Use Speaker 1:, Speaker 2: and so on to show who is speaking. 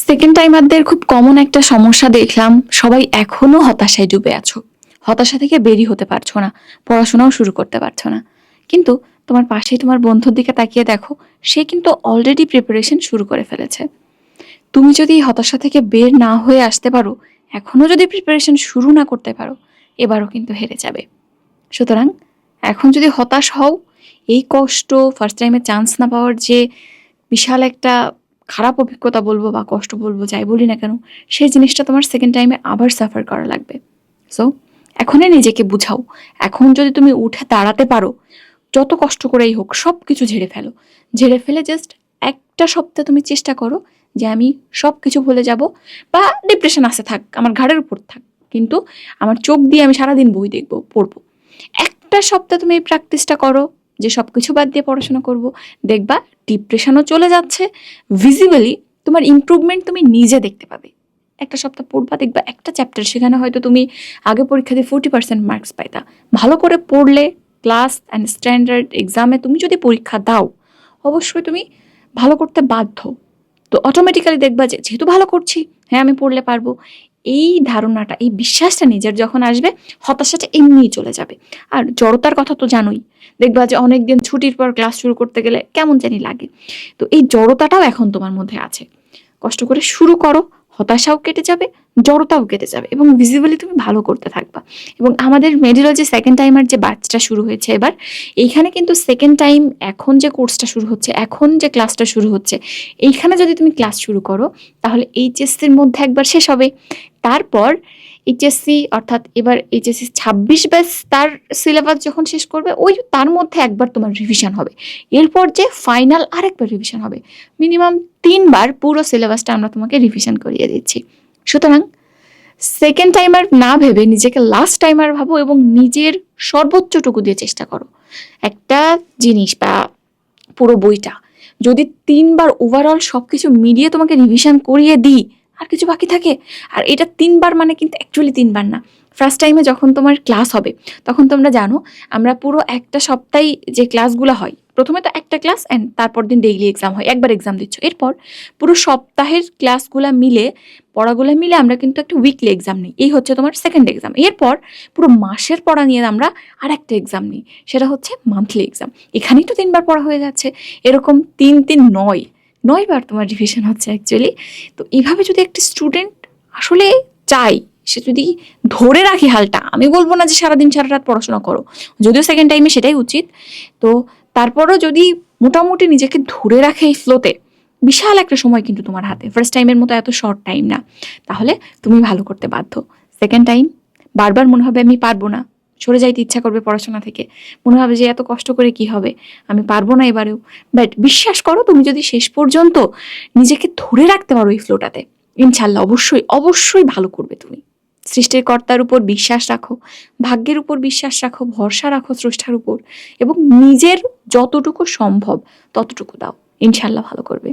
Speaker 1: Second টাইমারদের খুব common একটা সমস্যা দেখলাম, সবাই এখনো হতাশায় ডুবে আছো। হতাশা থেকে বেরি হতে পারছো না, পড়াশোনাও শুরু করতে পারছো না। কিন্তু তোমার পাশেই তোমার বন্ধুর দিকে তাকিয়ে দেখো, সে কিন্তু অলরেডি প্রিপারেশন শুরু করে ফেলেছে। তুমি যদি এই হতাশা থেকে বের না হয়ে আসতে পারো, এখনো যদি প্রিপারেশন শুরু না করতে পারো, এবারও কিন্তু হেরে যাবে। সুতরাং এখন যদি হতাশ হও, এই কষ্ট, ফার্স্ট টাইমে চান্স না পাওয়ার যে বিশাল একটা খারাপ অভিজ্ঞতা বলবো বা কষ্ট বলবো, যাই বলি না কেন, সেই জিনিসটা তোমার সেকেন্ড টাইমে আবার সাফার করা লাগবে। সো এখনই নিজেকে বুঝাও, এখন যদি তুমি উঠে দাঁড়াতে পারো, যত কষ্ট করেই হোক সব কিছু ঝেড়ে ফেলো। ঝেড়ে ফেলে জাস্ট একটা সপ্তাহ তুমি চেষ্টা করো যে আমি সব কিছু ভুলে যাব, বা ডিপ্রেশন আসে থাক, আমার ঘাড়ের উপর থাক, কিন্তু আমার চোখ দিয়ে আমি সারাদিন বই দেখবো, পড়বো। একটা সপ্তাহ তুমি এই প্র্যাকটিসটা করো যে সব কিছু বাদ দিয়ে পড়াশোনা করব, দেখবা ডিপ্রেশনও চলে যাচ্ছে। ভিজিবলি তোমার ইমপ্রুভমেন্ট তুমি নিজে দেখতে পাবে। একটা সপ্তাহ পড়বা, দেখবা একটা চ্যাপ্টার, সেখানে হয়তো তুমি আগে পরীক্ষা দিয়ে 40% মার্কস পাইতা। ভালো করে পড়লে ক্লাস অ্যান্ড স্ট্যান্ডার্ড এক্সামে তুমি যদি পরীক্ষা দাও, অবশ্যই তুমি ভালো করতে বাধ্য। তো অটোমেটিক্যালি দেখবা যে যেহেতু ভালো করছি, হ্যাঁ আমি পড়লে পারবো। এই ধারণাটা, এই বিশ্বাসটা নিজের যখন আসবে, হতাশাটা এমনিই চলে যাবে। আর জড়তার কথা তো জানোই, দেখবা যে অনেকদিন ছুটির পর ক্লাস শুরু করতে গেলে কেমন জানি লাগে। তো এই জড়তাটাও এখন তোমার মধ্যে আছে। কষ্ট করে শুরু করো, হতাশাও কেটে যাবে, জড়তাও কেটে যাবে, এবং ভিজিবলি তুমি ভালো করতে থাকবা। এবং আমাদের মেডিলজি সেকেন্ড টাইমার যে ব্যাচটা শুরু হয়েছে এবার, এইখানে কিন্তু সেকেন্ড টাইম এখন যে কোর্সটা শুরু হচ্ছে, এখন যে ক্লাসটা শুরু হচ্ছে, এইখানে যদি তুমি ক্লাস শুরু করো, তাহলে এইচএসসির মধ্যে একবার শেষ হবে। তারপর এইচএসসি, অর্থাৎ এবার এইচএসসি 26 ব্যাচ তার সিলেবাস যখন শেষ করবে, ওই তার মধ্যে একবার তোমার রিভিশন হবে। এরপর যে ফাইনাল আরেকবার রিভিশন হবে। মিনিমাম 3বার পুরো সিলেবাসটা আমরা তোমাকে রিভিশন করিয়ে দিচ্ছি। সুতরাং সেকেন্ড টাইমার না ভেবে নিজেকে লাস্ট টাইমার ভাবো, এবং নিজের সর্বোচ্চটুকু দিয়ে চেষ্টা করো। একটা জিনিস বা পুরো বইটা যদি 3বার ওভারঅল সবকিছু মিলিয়ে তোমাকে রিভিশন করিয়ে দিই, আর কিছু বাকি থাকে, আর এটা 3বার মানে কিন্তু অ্যাকচুয়ালি 3বার না। ফার্স্ট টাইমে যখন তোমার ক্লাস হবে, তখন তোমরা জানো আমরা পুরো একটা সপ্তাহে যে ক্লাসগুলো হয়, প্রথমে তো একটা ক্লাস অ্যান্ড তারপর দিন ডেইলি এক্সাম হয়, একবার এক্সাম দিচ্ছ। এরপর পুরো সপ্তাহের ক্লাসগুলো মিলে, পড়াগুলো মিলে আমরা কিন্তু একটা উইকলি এক্সাম নিই, এই হচ্ছে তোমার সেকেন্ড এক্সাম। এরপর পুরো মাসের পড়া নিয়ে আমরা আর একটা এক্সাম নিই, সেটা হচ্ছে মান্থলি এক্সাম। এখানেই তো 3বার পড়া হয়ে যাচ্ছে। এরকম 9বার তোমার রিভিশন হচ্ছে অ্যাকচুয়ালি। তো এইভাবে যদি একটা স্টুডেন্ট আসলে চাই, সে যদি ধরে রাখে হালটা, আমি বলবো না যে সারাদিন সারা রাত পড়াশোনা করো, যদিও সেকেন্ড টাইমে সেটাই উচিত। তো তারপরও যদি মোটামুটি নিজেকে ধরে রাখে এই ফ্লোতে, বিশাল একটা সময় কিন্তু তোমার হাতে, ফার্স্ট টাইমের মতো এত শর্ট টাইম না। তাহলে তুমি ভালো করতে বাধ্য। সেকেন্ড টাইম বারবার মনে হবে আমি পারবো না, সরে যাইতে ইচ্ছা করবে পড়াশোনা থেকে, মনে হবে যে এত কষ্ট করে কি হবে, আমি পারবো না এবারেও। বাট বিশ্বাস করো, তুমি যদি শেষ পর্যন্ত নিজেকে ধরে রাখতে পারো এই ফ্লোটাতে, ইনশাল্লাহ অবশ্যই অবশ্যই ভালো করবে তুমি। সৃষ্টিকর্তার উপর বিশ্বাস রাখো, ভাগ্যের উপর বিশ্বাস রাখো, ভরসা রাখো স্রষ্টার উপর, এবং নিজের যতটুকু সম্ভব ততটুকু দাও, ইনশাল্লাহ ভালো করবে।